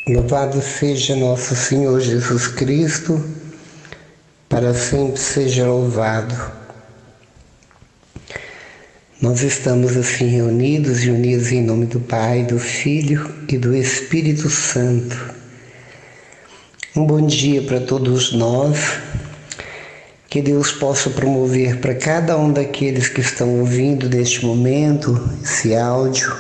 Louvado seja nosso Senhor Jesus Cristo, para sempre seja louvado. Nós estamos assim reunidos e unidos em nome do Pai, do Filho e do Espírito Santo. Um bom dia para todos nós, que Deus possa promover para cada um daqueles que estão ouvindo neste momento, esse áudio,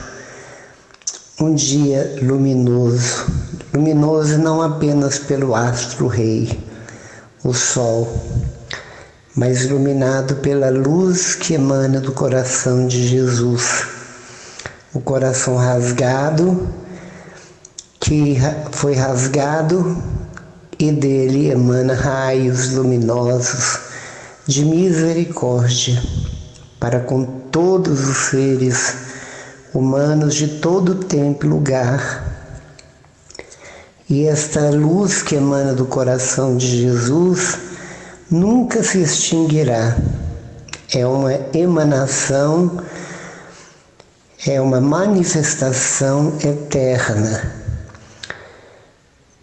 um dia luminoso. Luminoso não apenas pelo astro-rei, o sol, mas iluminado pela luz que emana do coração de Jesus. O coração rasgado, que foi rasgado, e dele emana raios luminosos de misericórdia para com todos os seres humanos de todo tempo e lugar. E esta luz que emana do coração de Jesus nunca se extinguirá. É uma emanação, é uma manifestação eterna.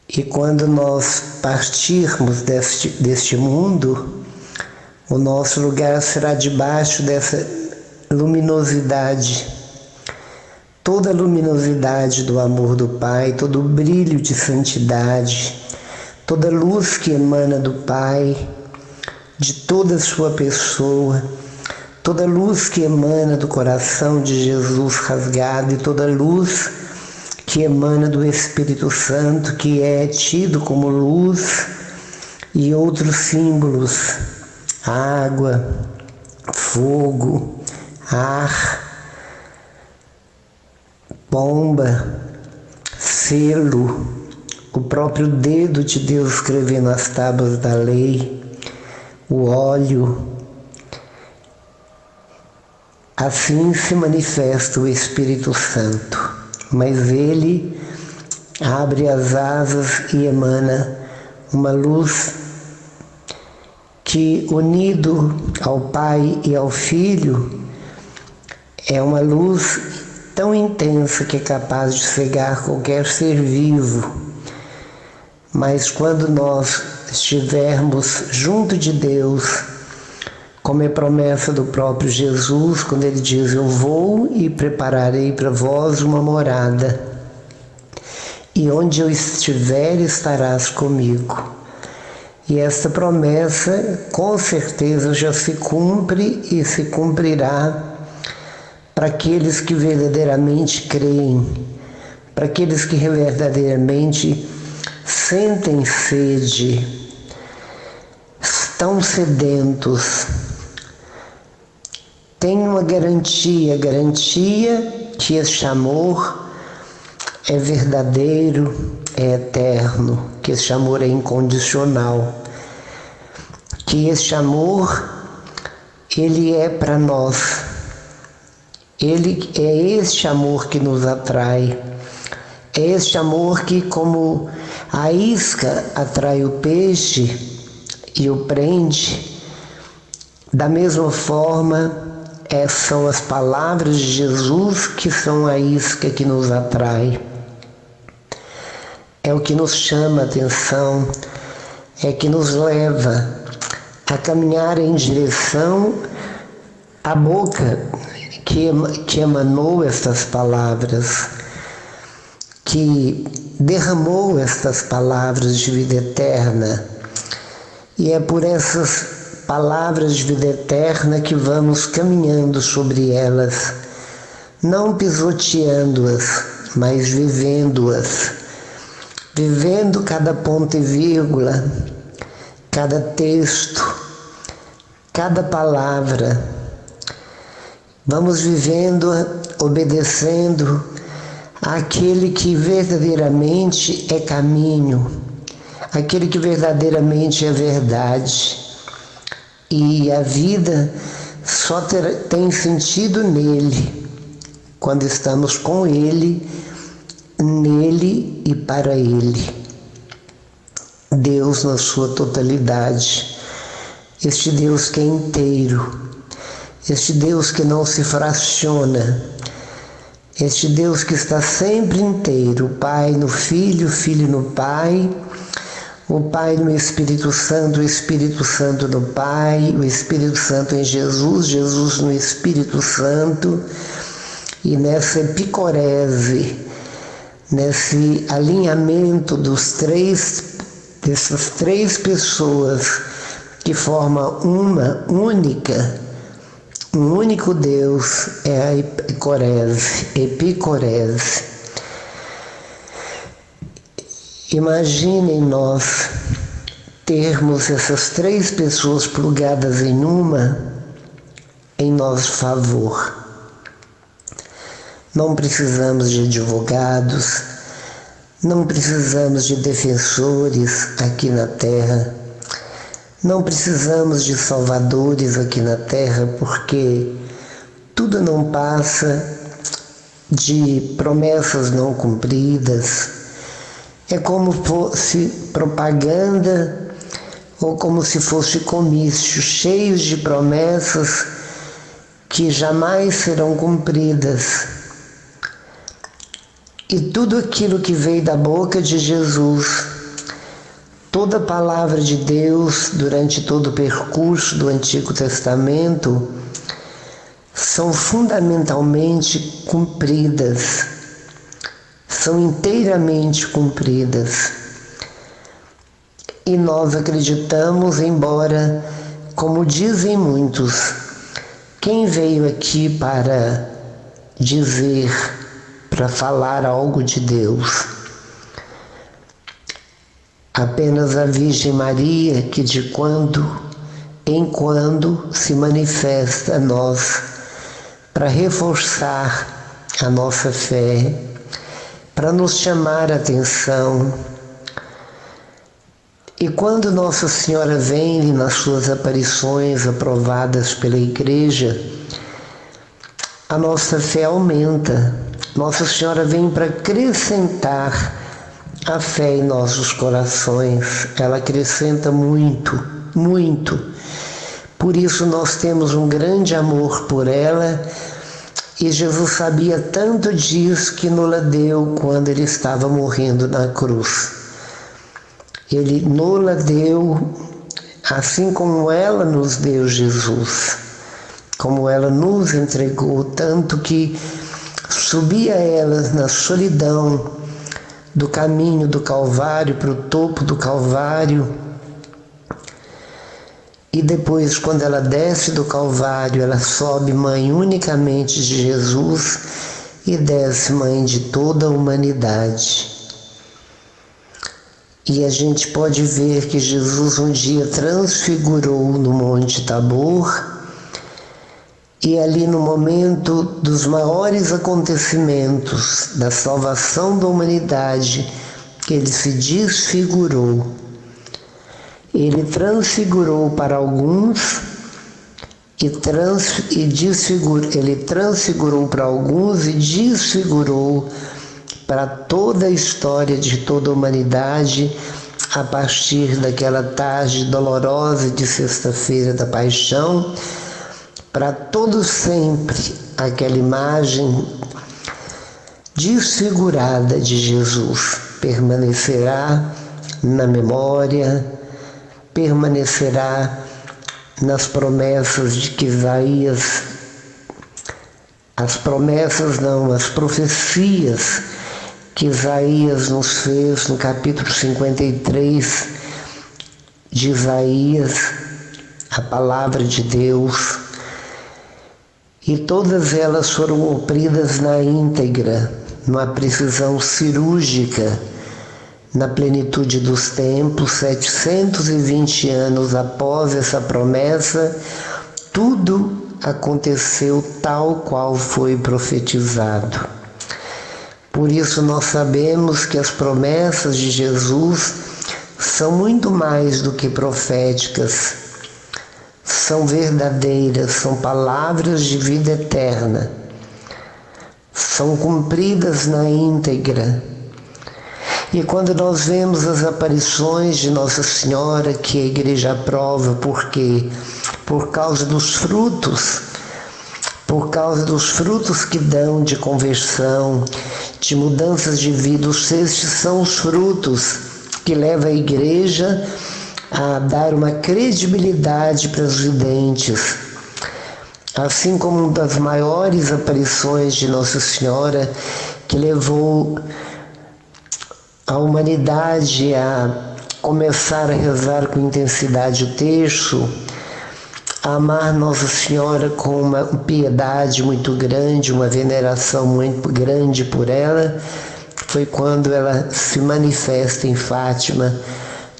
E quando nós partirmos deste mundo, o nosso lugar será debaixo dessa luminosidade. Toda a luminosidade do amor do Pai, todo o brilho de santidade, toda a luz que emana do Pai, de toda a sua pessoa, toda a luz que emana do coração de Jesus rasgado e toda a luz que emana do Espírito Santo, que é tido como luz, e outros símbolos, água, fogo, ar, pomba, selo, o próprio dedo de Deus escrevendo as tábuas da lei, o óleo. Assim se manifesta o Espírito Santo, mas ele abre as asas e emana uma luz que, unido ao Pai e ao Filho, é uma luz tão intensa que é capaz de cegar qualquer ser vivo. Mas quando nós estivermos junto de Deus, como é promessa do próprio Jesus, quando ele diz: eu vou e prepararei para vós uma morada, e onde eu estiver estarás comigo. E esta promessa com certeza já se cumpre e se cumprirá para aqueles que verdadeiramente creem, para aqueles que verdadeiramente sentem sede, estão sedentos. Tem uma garantia que este amor é verdadeiro, é eterno, que este amor é incondicional, que este amor, ele é para nós. Ele é este amor que nos atrai, é este amor que, como a isca atrai o peixe e o prende, da mesma forma são as palavras de Jesus que são a isca que nos atrai. É o que nos chama a atenção, é que nos leva a caminhar em direção à boca que emanou estas palavras, que derramou estas palavras de vida eterna. E é por essas palavras de vida eterna que vamos caminhando sobre elas, não pisoteando-as, mas vivendo-as, vivendo cada ponto e vírgula, cada texto, cada palavra. Vamos vivendo, obedecendo àquele que verdadeiramente é caminho, aquele que verdadeiramente é verdade. E a vida só tem sentido nele, quando estamos com ele, nele e para ele. Deus na sua totalidade, este Deus que é inteiro, este Deus que não se fraciona, Este Deus que está sempre inteiro, o Pai no Filho, o Filho no Pai, o Pai no Espírito Santo, o Espírito Santo no Pai, o Espírito Santo em Jesus, Jesus no Espírito Santo, e nessa epicorese, nesse alinhamento dessas três pessoas que formam uma única, um único Deus, é a epicorese. Imaginem nós termos essas três pessoas plugadas em uma em nosso favor. Não precisamos de advogados, não precisamos de defensores aqui na Terra, não precisamos de salvadores aqui na Terra, porque tudo não passa de promessas não cumpridas. É como fosse propaganda ou como se fosse comício, cheios de promessas que jamais serão cumpridas. E tudo aquilo que veio da boca de Jesus, toda a palavra de Deus durante todo o percurso do Antigo Testamento, são fundamentalmente cumpridas, são inteiramente cumpridas. E nós acreditamos, embora, como dizem muitos, quem veio aqui para dizer, para falar algo de Deus? Apenas a Virgem Maria, que de quando em quando se manifesta a nós para reforçar a nossa fé, para nos chamar a atenção. E quando Nossa Senhora vem nas suas aparições aprovadas pela Igreja, a nossa fé aumenta. Nossa Senhora vem para acrescentar a fé em nossos corações. Ela acrescenta muito, muito. Por isso nós temos um grande amor por ela, e Jesus sabia tanto disso que nos deu quando ele estava morrendo na cruz. Ele nos deu, assim como ela nos deu Jesus, como ela nos entregou, tanto que subia ela na solidão do caminho do Calvário para o topo do Calvário, e depois, quando ela desce do Calvário, ela sobe mãe unicamente de Jesus e desce mãe de toda a humanidade. E a gente pode ver que Jesus um dia transfigurou no Monte Tabor, e ali no momento dos maiores acontecimentos da salvação da humanidade, que ele se desfigurou. Ele transfigurou para alguns ele transfigurou para alguns e desfigurou para toda a história de toda a humanidade, a partir daquela tarde dolorosa de sexta-feira da Paixão, para todo sempre aquela imagem desfigurada de Jesus permanecerá na memória, permanecerá nas promessas de que Isaías, as profecias que Isaías nos fez no capítulo 53 de Isaías, a palavra de Deus, e todas elas foram cumpridas na íntegra, numa precisão cirúrgica, na plenitude dos tempos. 720 anos após essa promessa, tudo aconteceu tal qual foi profetizado. Por isso nós sabemos que as promessas de Jesus são muito mais do que proféticas, são verdadeiras, são palavras de vida eterna, são cumpridas na íntegra. E quando nós vemos as aparições de Nossa Senhora, que a Igreja aprova, porque por causa dos frutos, por causa dos frutos que dão de conversão, de mudanças de vida. Estes são os frutos que levam a igreja a dar uma credibilidade para os videntes. Assim como uma das maiores aparições de Nossa Senhora, que levou a humanidade a começar a rezar com intensidade o terço, a amar Nossa Senhora com uma piedade muito grande, uma veneração muito grande por ela, foi quando ela se manifesta em Fátima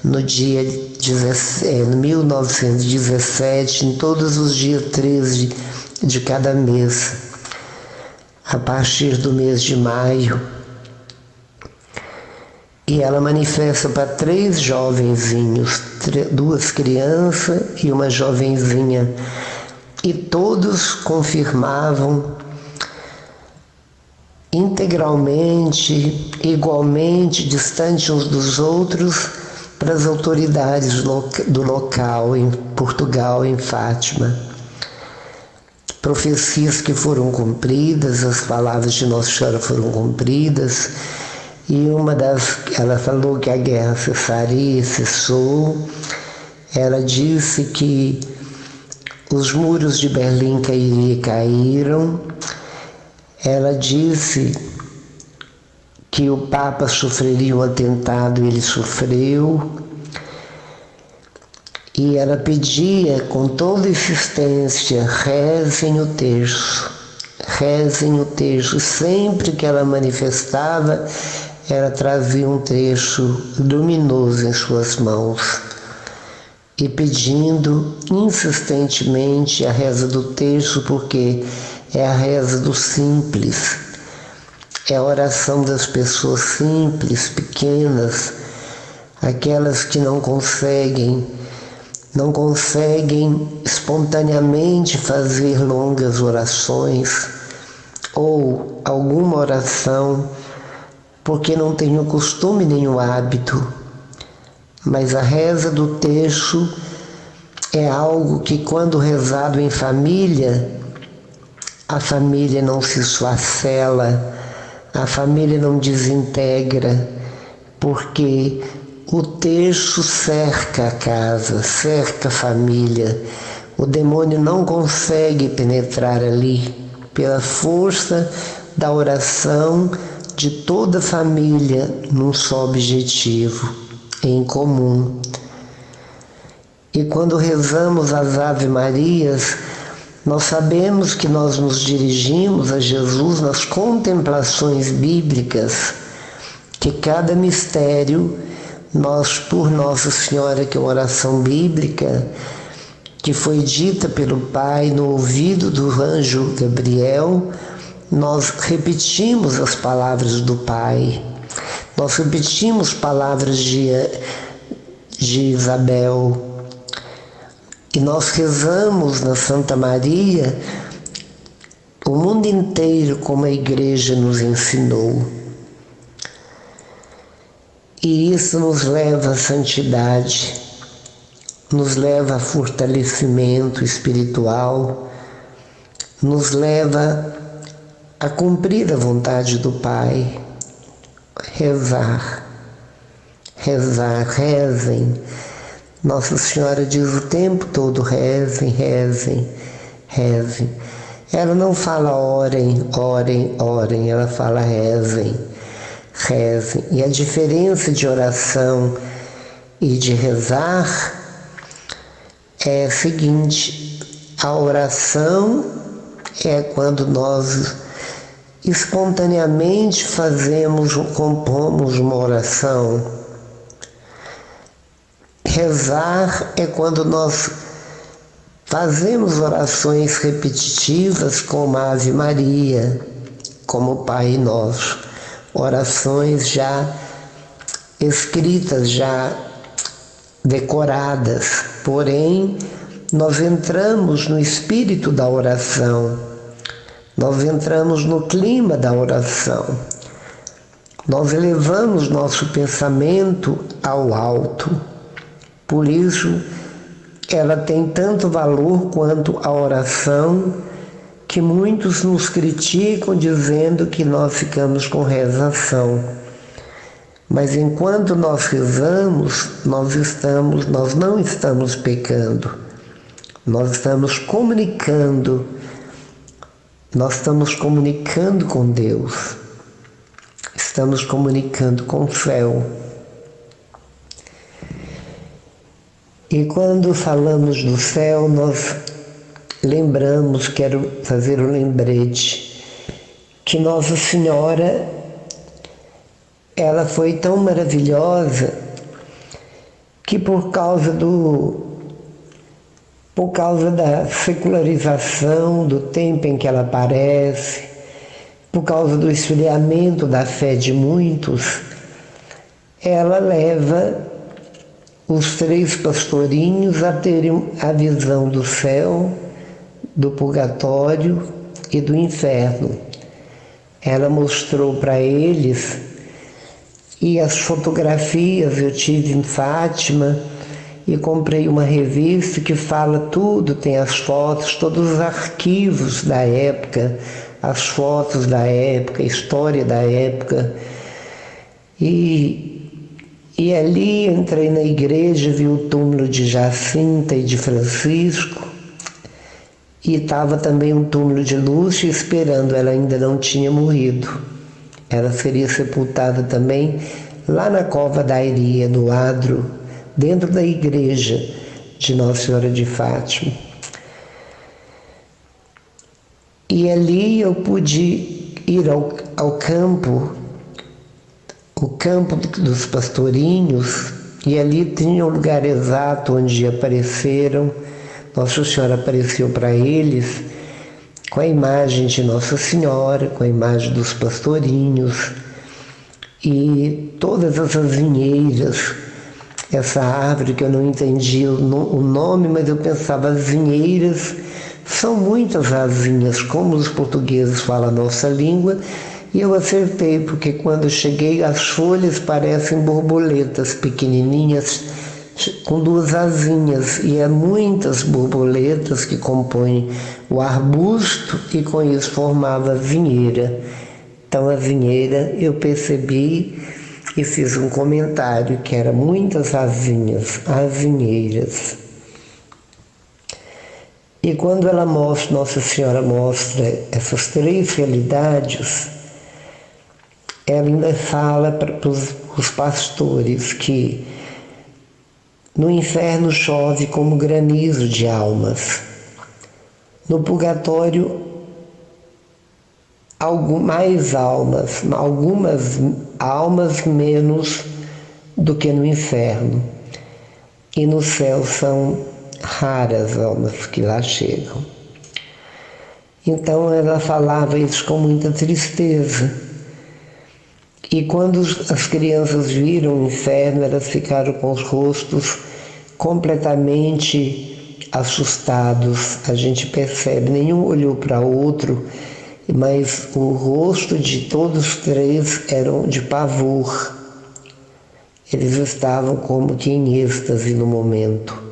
no dia 1917, em todos os dias 13 de cada mês, a partir do mês de maio. E ela manifesta para 3 jovenzinhos, 2 crianças e uma jovenzinha. E todos confirmavam integralmente, igualmente, distantes uns dos outros, para as autoridades do local, em Portugal, em Fátima. Profecias que foram cumpridas, as palavras de Nossa Senhora foram cumpridas, e ela falou que a guerra cessou. Ela disse que os muros de Berlim caíram. Ela disse que o Papa sofreria um atentado e ele sofreu. E ela pedia com toda insistência: rezem o terço, rezem o terço. Sempre que ela manifestava, ela trazia um trecho luminoso em suas mãos e pedindo insistentemente a reza do terço, porque é a reza do simples, é a oração das pessoas simples, pequenas, aquelas que não conseguem espontaneamente fazer longas orações ou alguma oração, porque não tem o costume nem o hábito. Mas a reza do terço é algo que, quando rezado em família, a família não se esfacela, a família não desintegra, porque o terço cerca a casa, cerca a família. O demônio não consegue penetrar ali pela força da oração de toda a família num só objetivo, em comum. E quando rezamos as Ave Marias, nós sabemos que nós nos dirigimos a Jesus nas contemplações bíblicas, que cada mistério, nós, por Nossa Senhora, que é uma oração bíblica, que foi dita pelo Pai no ouvido do anjo Gabriel, nós repetimos as palavras do Pai, nós repetimos palavras de Isabel, e nós rezamos na Santa Maria o mundo inteiro como a Igreja nos ensinou. E isso nos leva à santidade, nos leva a fortalecimento espiritual, nos leva a cumprir a vontade do Pai. Rezem. Nossa Senhora diz o tempo todo: rezem. Ela não fala orem, ela fala rezem. E a diferença de oração e de rezar é a seguinte: a oração é quando nós espontaneamente compomos uma oração. Rezar é quando nós fazemos orações repetitivas como a Ave Maria, como o Pai Nosso. Orações já escritas, já decoradas, porém nós entramos no espírito da oração, nós entramos no clima da oração, nós elevamos nosso pensamento ao alto. Por isso ela tem tanto valor quanto a oração que muitos nos criticam dizendo que nós ficamos com rezação. Mas enquanto nós rezamos, nós não estamos pecando. Nós estamos comunicando com Deus. Estamos comunicando com o céu. E quando falamos do céu, nós lembramos, quero fazer um lembrete, que Nossa Senhora, ela foi tão maravilhosa que por causa da secularização, do tempo em que ela aparece, por causa do esfriamento da fé de muitos, ela leva os 3 pastorinhos a terem a visão do céu, do purgatório e do inferno. Ela mostrou para eles, e as fotografias eu tive em Fátima, e comprei uma revista que fala tudo, tem as fotos, todos os arquivos da época, as fotos da época, a história da época. E ali entrei na igreja, vi o túmulo de Jacinta e de Francisco, e estava também um túmulo de Lúcia esperando, ela ainda não tinha morrido. Ela seria sepultada também lá na Cova da Iria, no adro, dentro da igreja de Nossa Senhora de Fátima. E ali eu pude ir ao campo, o campo dos pastorinhos, e ali tinha o lugar exato onde apareceram. Nossa Senhora apareceu para eles com a imagem de Nossa Senhora, com a imagem dos pastorinhos, e todas essas vinheiras, essa árvore que eu não entendi o nome, mas eu pensava, as vinheiras são muitas asinhas, como os portugueses falam a nossa língua, e eu acertei, porque quando eu cheguei, as folhas parecem borboletas pequenininhas, com 2 asinhas, e é muitas borboletas que compõem o arbusto, e com isso formava a vinheira. Então a vinheira eu percebi e fiz um comentário que era muitas asinhas, asinheiras. E quando ela mostra, Nossa Senhora mostra essas 3 realidades, ela ainda fala para os pastores que no inferno chove como granizo de almas. No purgatório, algumas almas menos do que no inferno. E no céu são raras almas que lá chegam. Então ela falava isso com muita tristeza. E quando as crianças viram o inferno, elas ficaram com os rostos completamente assustados. A gente percebe, nenhum olhou para o outro, mas o rosto de todos os 3 eram de pavor. Eles estavam como que em êxtase no momento.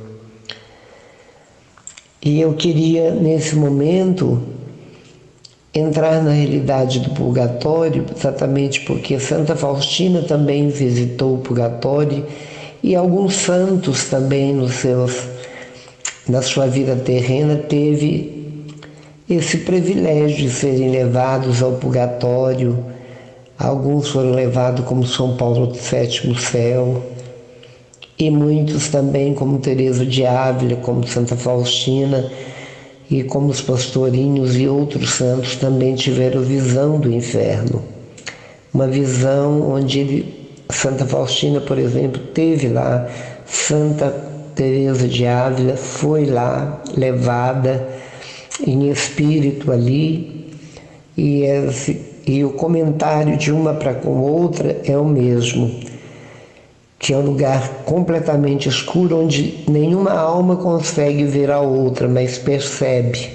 E eu queria, nesse momento, entrar na realidade do purgatório, exatamente porque Santa Faustina também visitou o purgatório, e alguns santos também na sua vida terrena teve esse privilégio de serem levados ao purgatório. Alguns foram levados como São Paulo do Sétimo Céu, e muitos também como Teresa de Ávila, como Santa Faustina, e como os pastorinhos e outros santos também tiveram visão do inferno. Uma visão onde Santa Faustina, por exemplo, teve lá, Santa Teresa de Ávila foi lá, levada em espírito ali, e o comentário de uma para com outra é o mesmo, que é um lugar completamente escuro, onde nenhuma alma consegue ver a outra, mas percebe.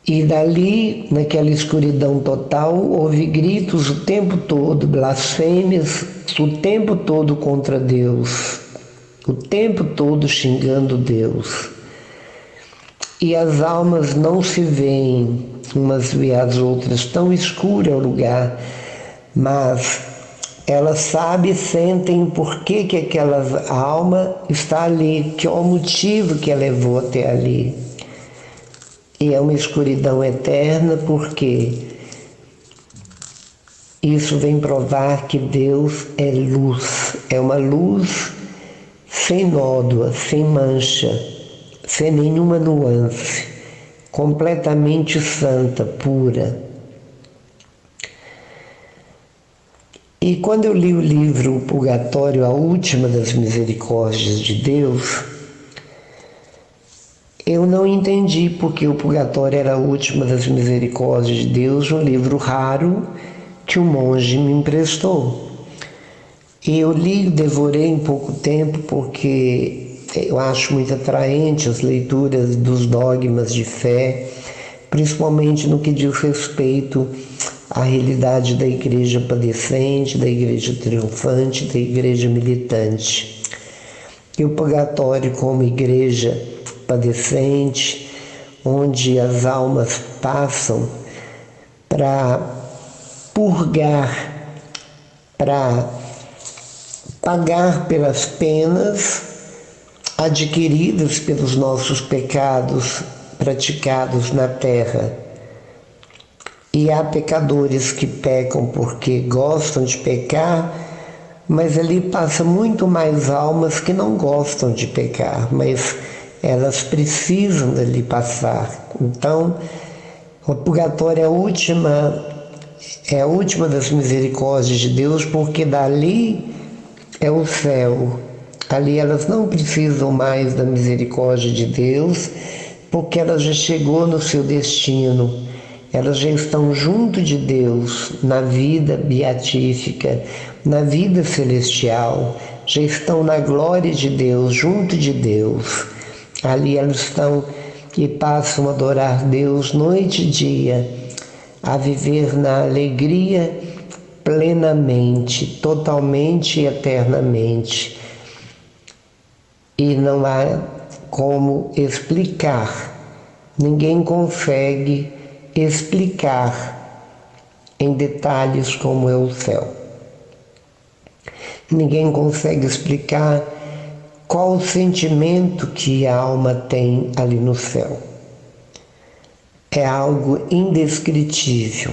E dali, naquela escuridão total, houve gritos o tempo todo, blasfêmias o tempo todo contra Deus, o tempo todo xingando Deus. e as almas não se veem umas e as outras, tão escuro é o lugar, mas elas sabem e sentem por que aquela alma está ali, que é o motivo que a levou até ali. E é uma escuridão eterna porque isso vem provar que Deus é luz, é uma luz sem nódoa, sem mancha, sem nenhuma nuance, completamente santa, pura. E quando eu li o livro O Purgatório, a última das misericórdias de Deus, eu não entendi porque o Purgatório era a última das misericórdias de Deus, um livro raro que um monge me emprestou. E eu li, devorei em pouco tempo, porque eu acho muito atraente as leituras dos dogmas de fé, principalmente no que diz respeito à realidade da igreja padecente, da igreja triunfante, da igreja militante. E o purgatório como igreja padecente, onde as almas passam para purgar, para pagar pelas penas adquiridas pelos nossos pecados praticados na terra. E há pecadores que pecam porque gostam de pecar, mas ali passa muito mais almas que não gostam de pecar, mas elas precisam dali passar. Então, o purgatório é a última das misericórdias de Deus, porque dali é o céu. Ali elas não precisam mais da misericórdia de Deus, porque ela já chegou no seu destino. Elas já estão junto de Deus na vida beatífica, na vida celestial, já estão na glória de Deus, junto de Deus. Ali elas estão e passam a adorar Deus noite e dia, a viver na alegria plenamente, totalmente e eternamente. E não há como explicar, ninguém consegue explicar em detalhes como é o céu. Ninguém consegue explicar qual o sentimento que a alma tem ali no céu. É algo indescritível.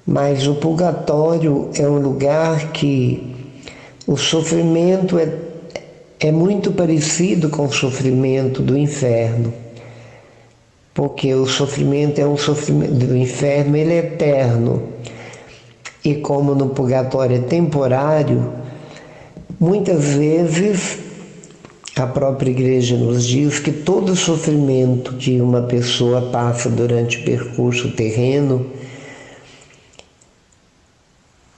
Mas o purgatório é um lugar que o sofrimento é muito parecido com o sofrimento do inferno. Porque o sofrimento é um sofrimento do inferno, ele é eterno. E como no purgatório é temporário, muitas vezes a própria igreja nos diz que todo sofrimento que uma pessoa passa durante o percurso terreno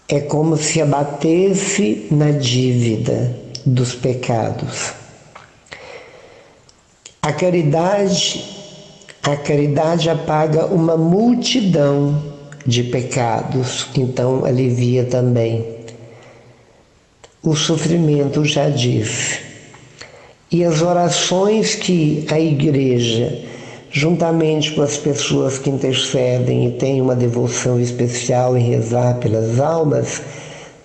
é como se abatesse na dívida dos pecados. A caridade apaga uma multidão de pecados, então alivia também. O sofrimento já disse. E as orações que a igreja, juntamente com as pessoas que intercedem e têm uma devoção especial em rezar pelas almas,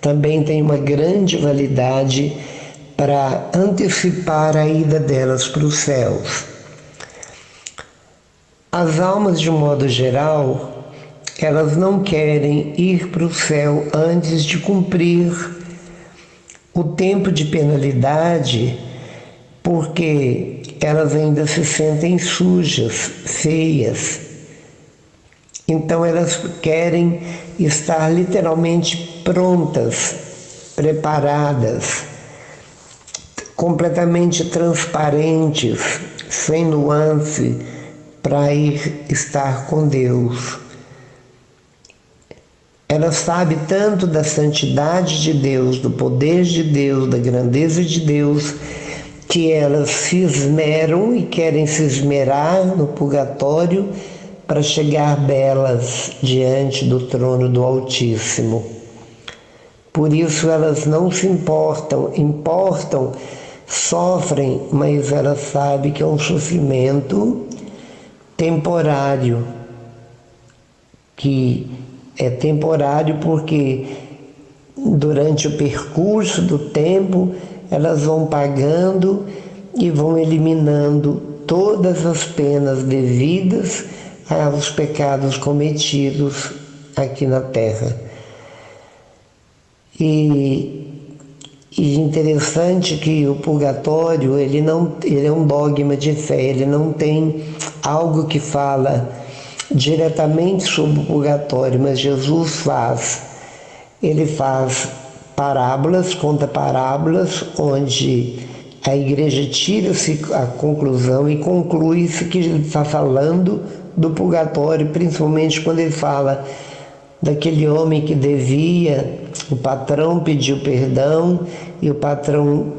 também tem uma grande validade para antecipar a ida delas para os céus. As almas, de um modo geral, elas não querem ir para o céu antes de cumprir o tempo de penalidade, porque elas ainda se sentem sujas, feias. Então elas querem estar literalmente prontas, preparadas, completamente transparentes, sem nuance, para ir estar com Deus. Ela sabe tanto da santidade de Deus, do poder de Deus, da grandeza de Deus, que elas se esmeram e querem se esmerar no purgatório para chegar belas diante do trono do Altíssimo. Por isso elas não se importam sofrem, mas ela sabe que é um sofrimento temporário, que é temporário porque durante o percurso do tempo elas vão pagando e vão eliminando todas as penas devidas aos pecados cometidos aqui na Terra. E interessante que o purgatório, ele é um dogma de fé, ele não tem algo que fala diretamente sobre o purgatório, mas Jesus ele faz parábolas, conta parábolas, onde a igreja tira-se a conclusão e conclui-se que ele está falando do purgatório, principalmente quando ele fala daquele homem que devia, o patrão pediu perdão e o patrão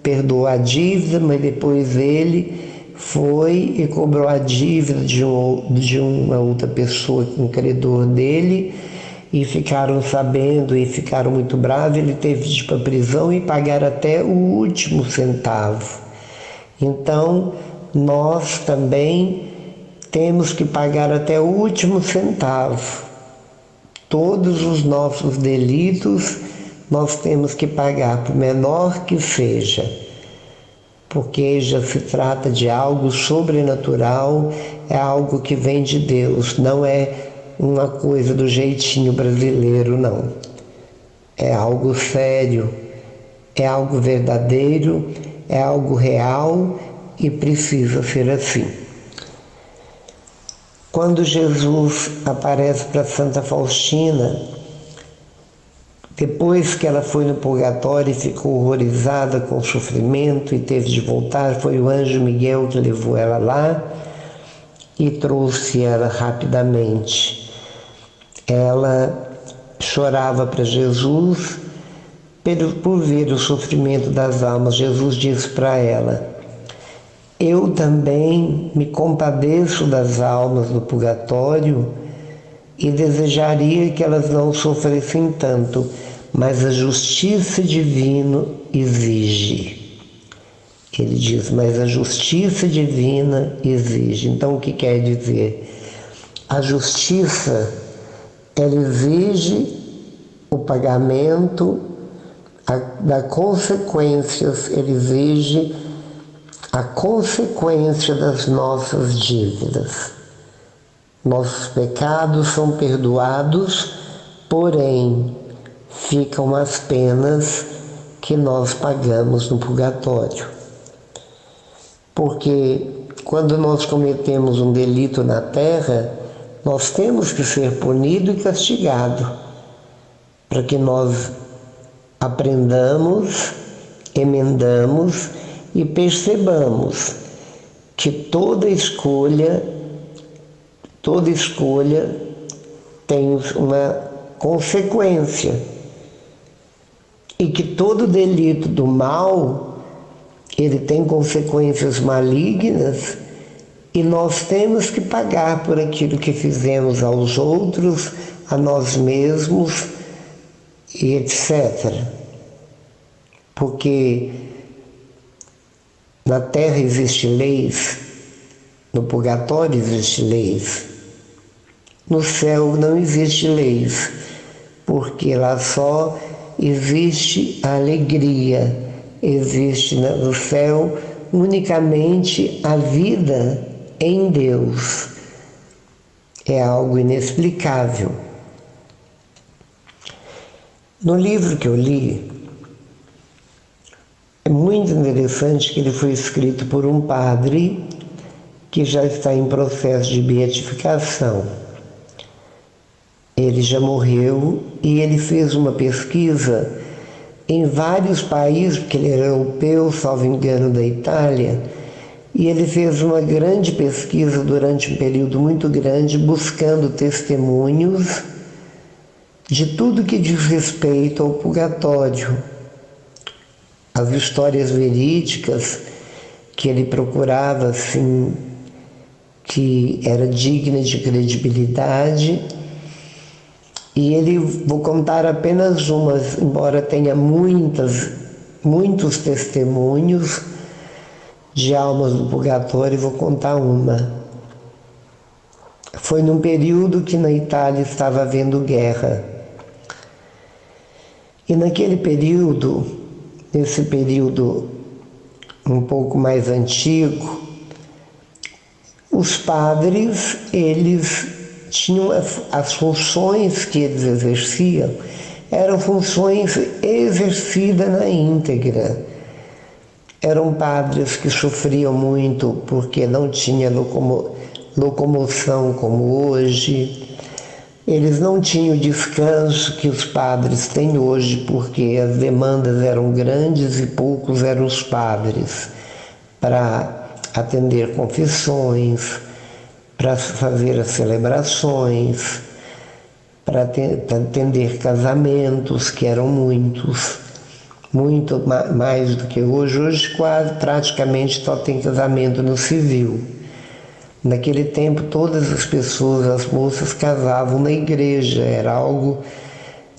perdoou a dívida, mas depois ele foi e cobrou a dívida de uma outra pessoa, um credor dele, e ficaram sabendo e ficaram muito bravos. Ele teve de ir para a prisão e pagar até o último centavo. Então, nós também temos que pagar até o último centavo. Todos os nossos delitos nós temos que pagar, por menor que seja, porque já se trata de algo sobrenatural, é algo que vem de Deus, não é uma coisa do jeitinho brasileiro, não. É algo sério, é algo verdadeiro, é algo real e precisa ser assim. Quando Jesus aparece para Santa Faustina, depois que ela foi no purgatório e ficou horrorizada com o sofrimento e teve de voltar, foi o anjo Miguel que levou ela lá e trouxe ela rapidamente. Ela chorava para Jesus por ver o sofrimento das almas. Jesus disse para ela: eu também me compadeço das almas do purgatório e desejaria que elas não sofressem tanto, mas a justiça divina exige. Ele diz, mas a justiça divina exige. Então, o que quer dizer? A justiça, ela exige o pagamento das consequências, ela exige a consequência das nossas dívidas. Nossos pecados são perdoados, porém ficam as penas que nós pagamos no purgatório. Porque quando nós cometemos um delito na terra, nós temos que ser punido e castigado, para que nós aprendamos, emendamos e percebamos que toda escolha tem uma consequência e que todo delito do mal, ele tem consequências malignas e nós temos que pagar por aquilo que fizemos aos outros, a nós mesmos e etc. Porque na terra existem leis, no purgatório existem leis, no céu não existe leis, porque lá só existe a alegria, existe no céu unicamente a vida em Deus. É algo inexplicável. No livro que eu li, é muito interessante que ele foi escrito por um padre que já está em processo de beatificação. Ele já morreu e ele fez uma pesquisa em vários países, porque ele era europeu, salvo engano, da Itália, e ele fez uma grande pesquisa durante um período muito grande, buscando testemunhos de tudo que diz respeito ao purgatório, as histórias verídicas que ele procurava, assim, que era digna de credibilidade. E vou contar apenas umas, embora tenha muitas muitos testemunhos de almas do purgatório, e vou contar uma. Foi num período que na Itália estava havendo guerra. E naquele período, nesse período um pouco mais antigo, os padres, eles tinham as funções que eles exerciam, eram funções exercidas na íntegra. Eram padres que sofriam muito porque não tinha locomoção como hoje. Eles não tinham o descanso que os padres têm hoje, porque as demandas eram grandes e poucos eram os padres para atender confissões, para fazer as celebrações, para atender casamentos, que eram muitos, muito mais do que hoje. Hoje quase praticamente só tem casamento no civil. Naquele tempo todas as pessoas, as moças, casavam na igreja, era algo,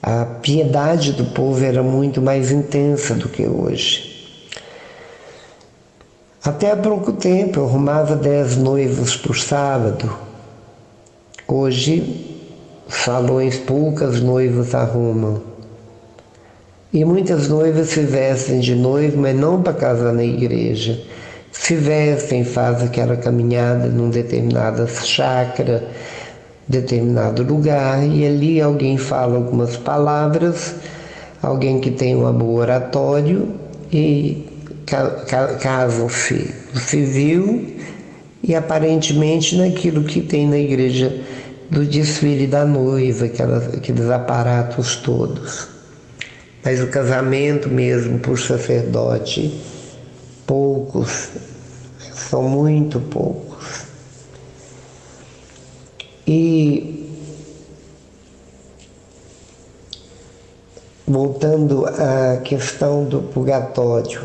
a piedade do povo era muito mais intensa do que hoje. Até há pouco tempo eu arrumava 10 noivos por sábado. Hoje, salões poucas noivas arrumam. E muitas noivas se vestem de noivo, mas não para casar na igreja. Se vestem, fazem aquela caminhada num determinada chácara, determinado lugar, e ali alguém fala algumas palavras, alguém que tem um bom oratório, e casam-se no civil e aparentemente naquilo que tem na igreja do desfile da noiva, aqueles aparatos todos. Mas o casamento mesmo por sacerdote, poucos, são muito poucos. E voltando à questão do purgatório,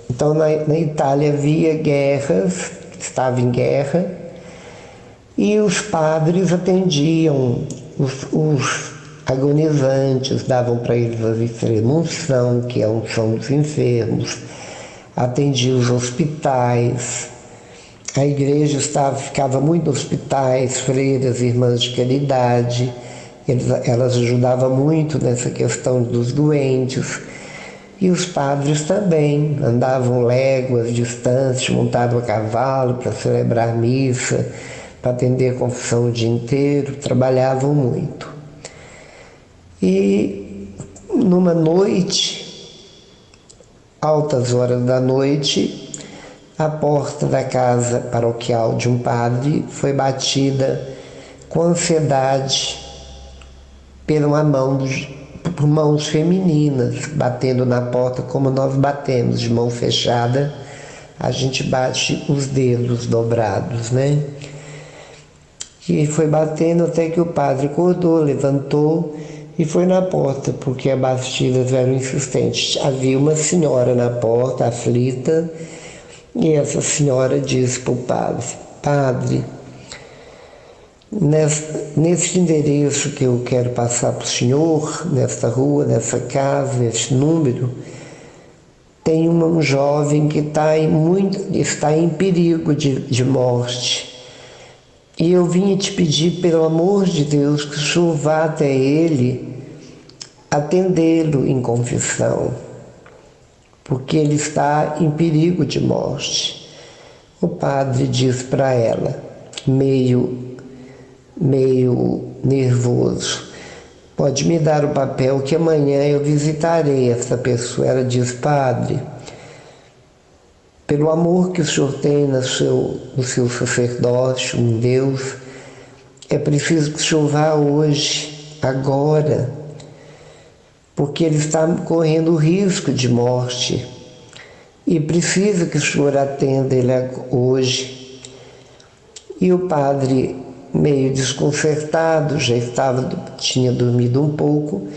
então na Itália havia guerras, estava em guerra, e os padres atendiam os agonizantes, davam para eles a extrema-unção, que é a unção dos enfermos, atendia os hospitais. A igreja ficava muito nos hospitais, freiras, irmãs de caridade, elas ajudavam muito nessa questão dos doentes. E os padres também andavam léguas de distância, montavam a cavalo para celebrar missa, para atender a confissão o dia inteiro, trabalhavam muito. E numa noite, altas horas da noite, a porta da casa paroquial de um padre foi batida com ansiedade por mãos femininas, batendo na porta como nós batemos, de mão fechada, a gente bate os dedos dobrados, né? E foi batendo até que o padre acordou, levantou e foi na porta, porque as batidas eram insistentes. Havia uma senhora na porta, aflita, e essa senhora disse para o padre: Padre, nesse endereço que eu quero passar para o senhor, nessa rua, nessa casa, nesse número, tem um jovem que está em perigo de morte. E eu vim te pedir, pelo amor de Deus, que o senhor vá até ele, atendê-lo em confissão, porque ele está em perigo de morte. O padre diz para ela, meio nervoso: pode me dar o papel que amanhã eu visitarei essa pessoa. Ela diz: Padre, pelo amor que o senhor tem no seu sacerdócio, em Deus, é preciso que o senhor vá hoje, agora, porque ele está correndo risco de morte e precisa que o senhor atenda ele hoje. E o padre, meio desconcertado, tinha dormido um pouco,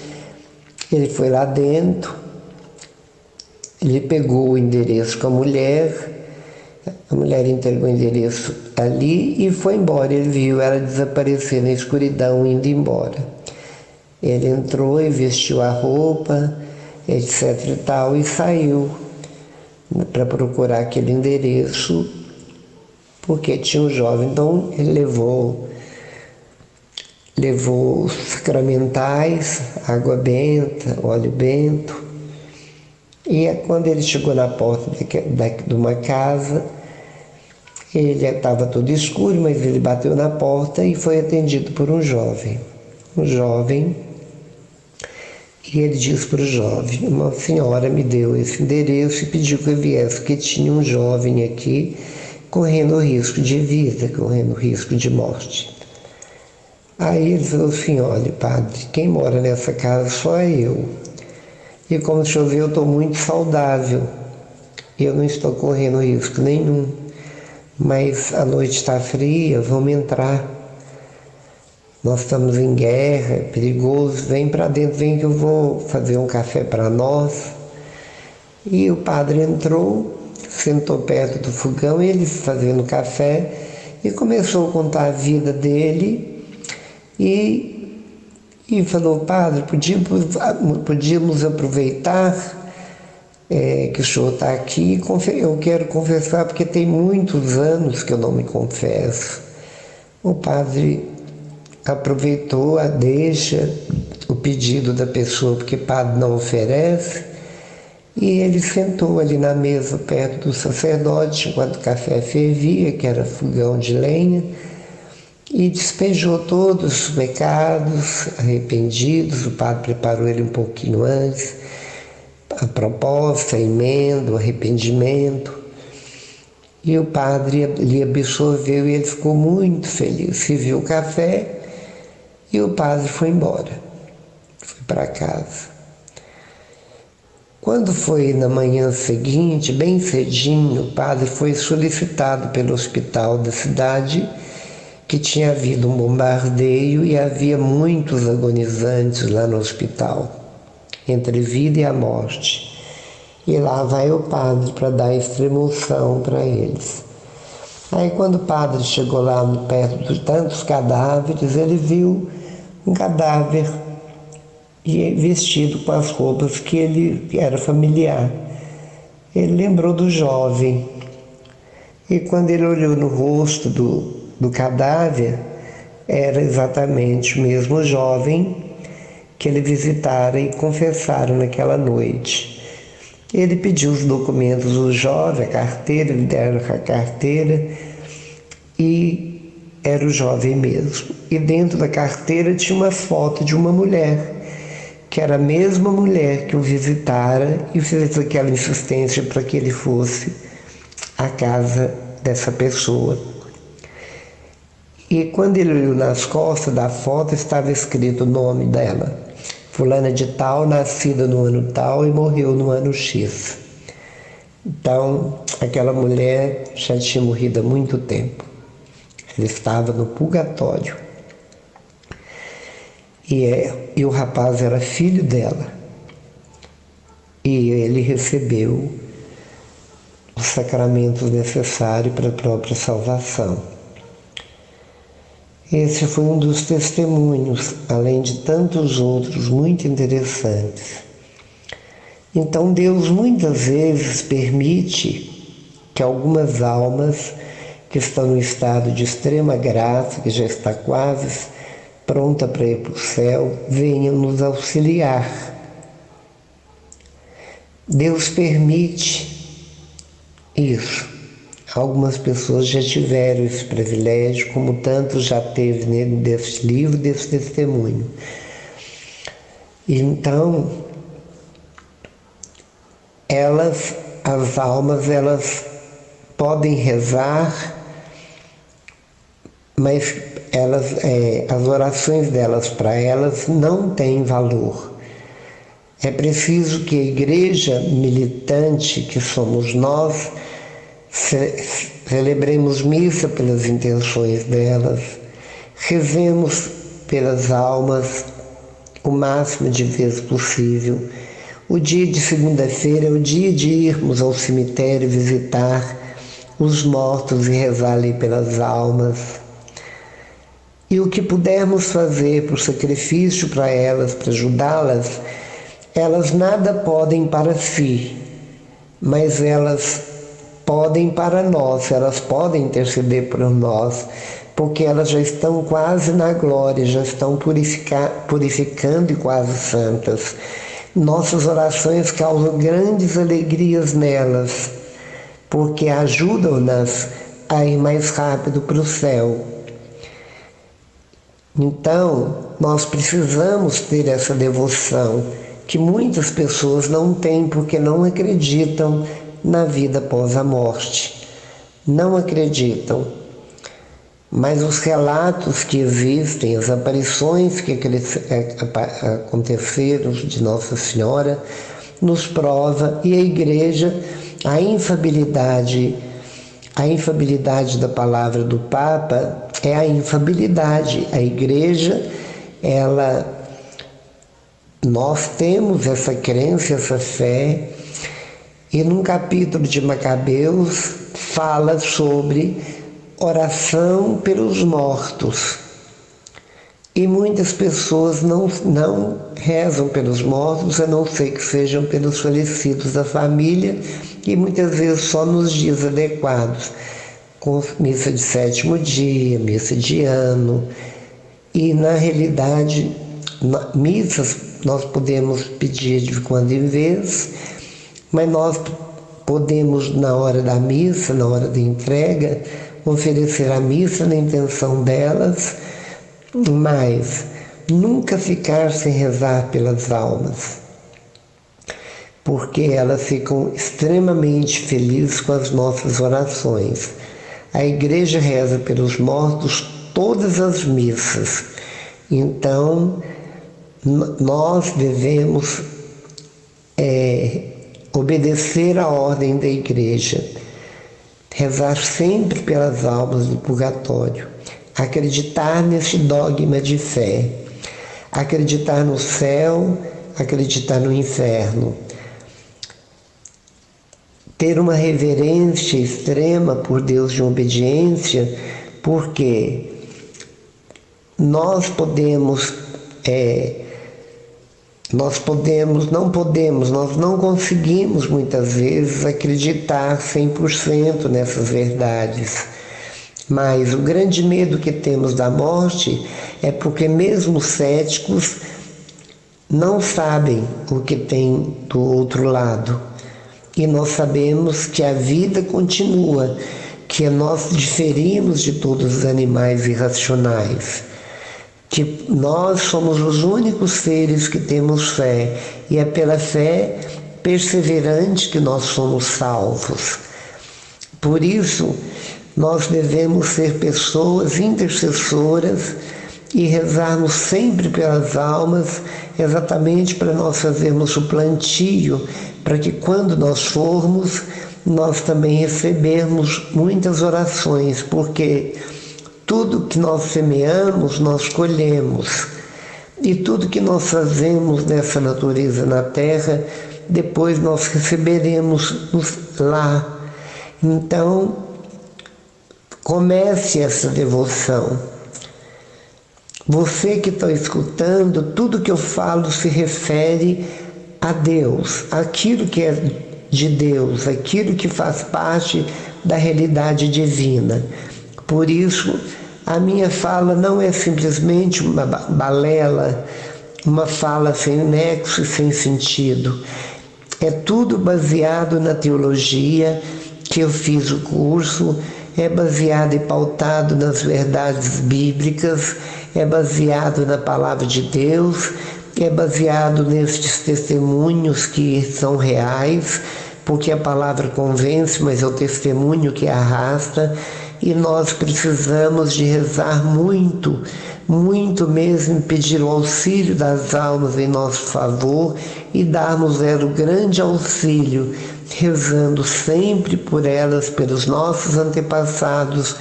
ele foi lá dentro, ele pegou o endereço com a mulher entregou o endereço ali e foi embora. Ele viu ela desaparecer na escuridão, indo embora. Ele entrou e vestiu a roupa, etc e tal, e saiu para procurar aquele endereço, porque tinha um jovem. Então ele levou os sacramentais, água benta, óleo bento, e quando ele chegou na porta de uma casa, ele estava todo escuro, mas ele bateu na porta e foi atendido por um jovem. E ele disse para o jovem: uma senhora me deu esse endereço e pediu que eu viesse, porque tinha um jovem aqui correndo risco de vida, correndo risco de morte. Aí ele falou assim: olha, padre, quem mora nessa casa só eu. E como o senhor vê, eu estou muito saudável. Eu não estou correndo risco nenhum. Mas a noite está fria, vamos entrar. Nós estamos em guerra, é perigoso. Vem para dentro, vem que eu vou fazer um café para nós. E o padre entrou, sentou perto do fogão, ele fazendo café, e começou a contar a vida dele. E falou: padre, podíamos aproveitar que o senhor está aqui, eu quero confessar porque tem muitos anos que eu não me confesso. O padre aproveitou a deixa, o pedido da pessoa, porque padre não oferece, e ele sentou ali na mesa perto do sacerdote enquanto o café fervia, que era fogão de lenha, e despejou todos os pecados arrependidos. O padre preparou ele um pouquinho antes, a proposta, a emenda, o arrependimento. E o padre lhe absorveu e ele ficou muito feliz. Serviu o café e o padre foi embora. Foi para casa. Quando foi na manhã seguinte, bem cedinho, o padre foi solicitado pelo hospital da cidade, que tinha havido um bombardeio e havia muitos agonizantes lá no hospital, entre vida e a morte. E lá vai o padre para dar extrema-unção para eles. Aí quando o padre chegou lá perto de tantos cadáveres, ele viu um cadáver vestido com as roupas que ele era familiar. Ele lembrou do jovem. E quando ele olhou no rosto do cadáver, era exatamente o mesmo jovem que ele visitara e confessara naquela noite. Ele pediu os documentos do jovem, a carteira, lhe deram a carteira e era o jovem mesmo. E dentro da carteira tinha uma foto de uma mulher, que era a mesma mulher que o visitara e fez aquela insistência para que ele fosse à casa dessa pessoa. E quando ele olhou nas costas da foto, estava escrito o nome dela: fulana de tal, nascida no ano tal e morreu no ano X. Então, aquela mulher já tinha morrido há muito tempo. Ela estava no purgatório. E o rapaz era filho dela. E ele recebeu os sacramentos necessários para a própria salvação. Esse foi um dos testemunhos, além de tantos outros muito interessantes. Então Deus muitas vezes permite que algumas almas que estão no estado de extrema graça, que já está quase pronta para ir para o céu, venham nos auxiliar. Deus permite isso. Algumas pessoas já tiveram esse privilégio, como tantos já teve desse livro, desse testemunho. Então, as almas, elas podem rezar, mas as orações delas para elas não têm valor. É preciso que a igreja militante, que somos nós, celebremos missa pelas intenções delas, rezemos pelas almas o máximo de vezes possível. O dia de segunda-feira é o dia de irmos ao cemitério visitar os mortos e rezar ali pelas almas. E o que pudermos fazer para o sacrifício para elas, para ajudá-las, Elas nada podem para si, mas elas podem para nós, elas podem interceder por nós, porque elas já estão quase na glória, já estão purificando e quase santas. Nossas orações causam grandes alegrias nelas, porque ajudam-nas a ir mais rápido para o céu. Então, nós precisamos ter essa devoção, que muitas pessoas não têm porque não acreditam na vida após a morte. Não acreditam. Mas os relatos que existem, as aparições que aconteceram de Nossa Senhora, nos prova, e a Igreja, a infabilidade da palavra do Papa é a infabilidade. A Igreja, nós temos essa crença, essa fé, e num capítulo de Macabeus fala sobre oração pelos mortos. E muitas pessoas não rezam pelos mortos, a não ser que sejam pelos falecidos da família, e muitas vezes só nos dias adequados, com missa de 7º dia, missa de ano. E na realidade, missas nós podemos pedir de quando em vez, mas nós podemos, na hora da missa, na hora da entrega, oferecer a missa na intenção delas, mas nunca ficar sem rezar pelas almas, porque elas ficam extremamente felizes com as nossas orações. A Igreja reza pelos mortos todas as missas, então nós devemos obedecer à ordem da Igreja, rezar sempre pelas almas do purgatório, acreditar nesse dogma de fé, acreditar no céu, acreditar no inferno, ter uma reverência extrema por Deus de obediência, porque nós não conseguimos muitas vezes acreditar 100% nessas verdades. Mas o grande medo que temos da morte é porque mesmo céticos não sabem o que tem do outro lado. E nós sabemos que a vida continua, que nós diferimos de todos os animais irracionais, que nós somos os únicos seres que temos fé, e é pela fé perseverante que nós somos salvos. Por isso, nós devemos ser pessoas intercessoras e rezarmos sempre pelas almas, exatamente para nós fazermos o plantio, para que quando nós formos, nós também recebermos muitas orações, porque tudo que nós semeamos, nós colhemos. E tudo que nós fazemos nessa natureza na terra, depois nós receberemos lá. Então, comece essa devoção. Você que está escutando, tudo que eu falo se refere a Deus, aquilo que é de Deus, aquilo que faz parte da realidade divina. Por isso, a minha fala não é simplesmente uma balela, uma fala sem nexo e sem sentido. É tudo baseado na teologia, que eu fiz o curso, é baseado e pautado nas verdades bíblicas, é baseado na palavra de Deus, é baseado nestes testemunhos que são reais, porque a palavra convence, mas é o testemunho que arrasta. E nós precisamos de rezar muito, muito mesmo, pedir o auxílio das almas em nosso favor e darmos o grande auxílio, rezando sempre por elas, pelos nossos antepassados,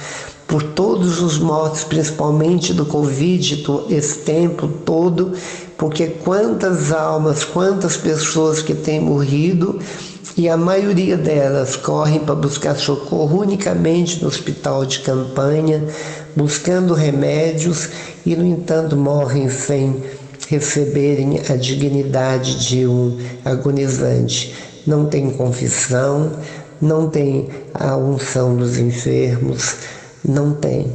por todos os mortos, principalmente do Covid, esse tempo todo, porque quantas almas, quantas pessoas que têm morrido, e a maioria delas correm para buscar socorro unicamente no hospital de campanha, buscando remédios, e no entanto morrem sem receberem a dignidade de um agonizante. Não tem confissão, não tem a unção dos enfermos, não tem.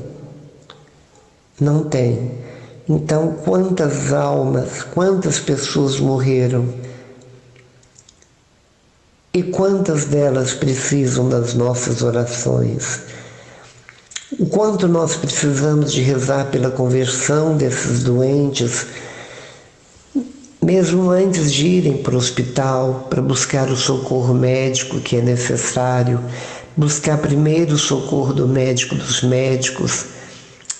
Então, quantas almas, quantas pessoas morreram? E quantas delas precisam das nossas orações? O quanto nós precisamos de rezar pela conversão desses doentes, mesmo antes de irem para o hospital, para buscar o socorro médico que é necessário, buscar primeiro o socorro do médico dos médicos,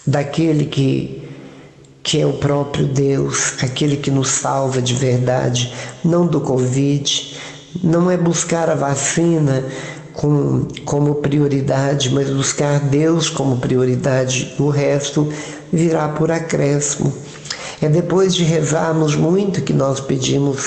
daquele que é o próprio Deus, aquele que nos salva de verdade, não do Covid. Não é buscar a vacina como prioridade, mas buscar Deus como prioridade. O resto virá por acréscimo. É depois de rezarmos muito que nós pedimos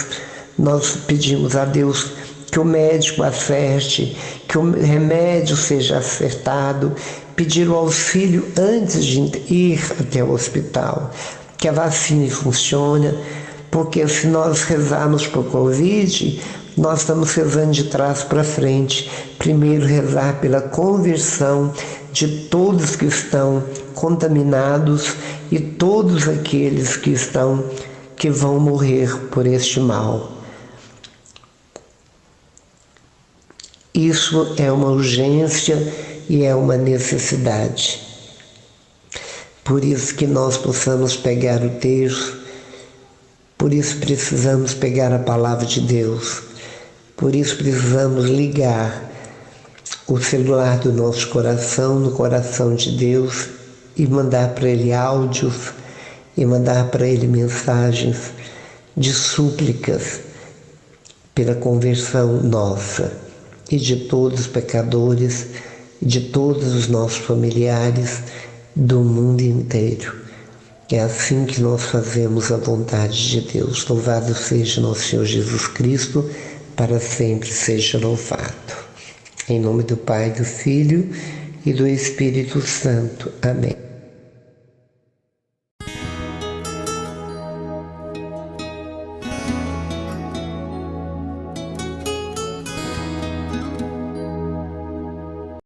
a Deus que o médico acerte, que o remédio seja acertado, pedir o auxílio antes de ir até o hospital, que a vacina funcione, porque se nós rezarmos por Covid, nós estamos rezando de trás para frente. Primeiro rezar pela conversão de todos que estão contaminados e todos aqueles que vão morrer por este mal. Isso é uma urgência e é uma necessidade. Por isso que nós possamos pegar o texto, por isso precisamos pegar a palavra de Deus, por isso precisamos ligar o celular do nosso coração no coração de Deus e mandar para Ele áudios e mandar para Ele mensagens de súplicas pela conversão nossa e de todos os pecadores, de todos os nossos familiares do mundo inteiro. É assim que nós fazemos a vontade de Deus. Louvado seja nosso Senhor Jesus Cristo, para sempre seja louvado. Em nome do Pai, do Filho e do Espírito Santo. Amém.